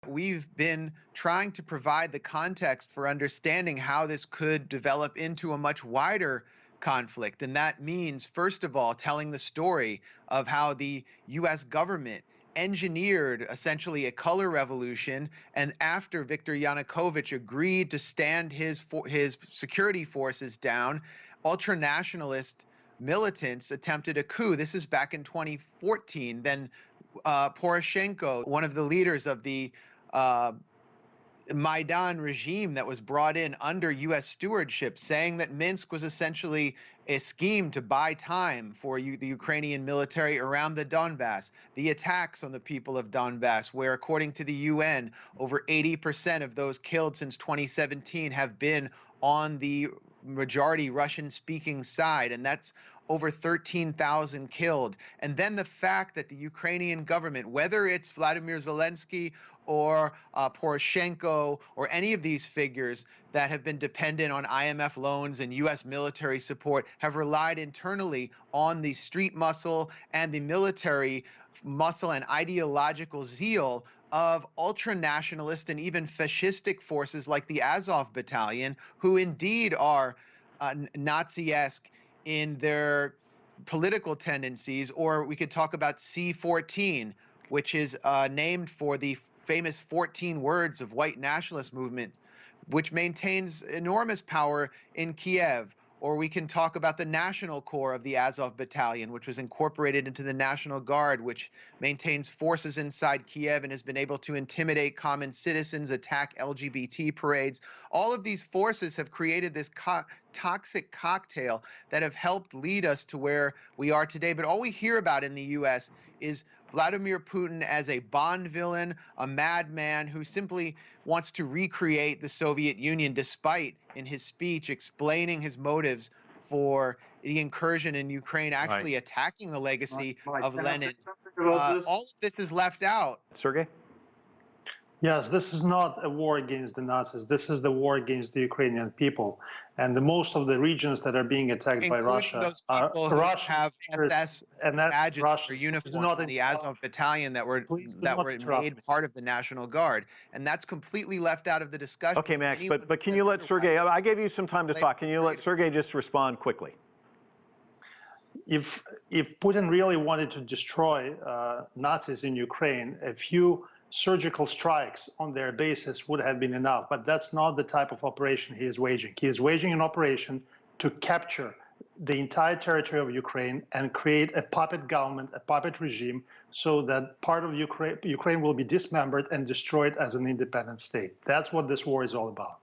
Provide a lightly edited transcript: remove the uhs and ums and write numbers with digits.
We've been trying to provide the context for understanding how this could develop into a much wider conflict. And that means, first of all, telling the story of how the US government engineered essentially a color revolution, and after Viktor Yanukovych agreed to stand his security forces down, ultranationalist militants attempted a coup. This is back in 2014. Then Poroshenko, one of the leaders of the uh, Maidan regime that was brought in under U.S. stewardship, saying that Minsk was essentially a scheme to buy time for the Ukrainian military around the Donbass. The attacks on the people of Donbass, where according to the UN, over 80% of those killed since 2017 have been on the majority Russian-speaking side, and that's over 13,000 killed. And then the fact that the Ukrainian government, whether it's Vladimir Zelensky or Poroshenko or any of these figures that have been dependent on IMF loans and U.S. military support, have relied internally on the street muscle and the military muscle and ideological zeal of ultranationalist and even fascistic forces like the Azov Battalion, who indeed are Nazi-esque in their political tendencies. Or we could talk about C-14, which is named for the famous 14 words of white nationalist movement, which maintains enormous power in Kiev. Or we can talk about the National Corps of the Azov Battalion, which was incorporated into the National Guard, which maintains forces inside Kiev and has been able to intimidate common citizens, attack LGBT parades. All of these forces have created this toxic cocktail that have helped lead us to where we are today. But all we hear about in the U.S. is Vladimir Putin as a Bond villain, a madman who simply wants to recreate the Soviet Union, despite in his speech explaining his motives for the incursion in Ukraine, actually attacking the legacy of Lenin. All of this is left out. Sergey? Yes, this is not a war against the Nazis. This is the war against the Ukrainian people. And most of the regions that are being attacked by Russia those people who Russian have SS and that badges Russians or uniforms in the Azov Battalion that were made part of the National Guard. And that's completely left out of the discussion. Okay, Max, but can you let Sergey, I gave you some time to talk. Can you let Sergey just respond quickly? If Putin really wanted to destroy Nazis in Ukraine, a few surgical strikes on their bases would have been enough. But that's not the type of operation he is waging. He is waging an operation to capture the entire territory of Ukraine and create a puppet government, a puppet regime, so that part of Ukraine will be dismembered and destroyed as an independent state. That's what this war is all about.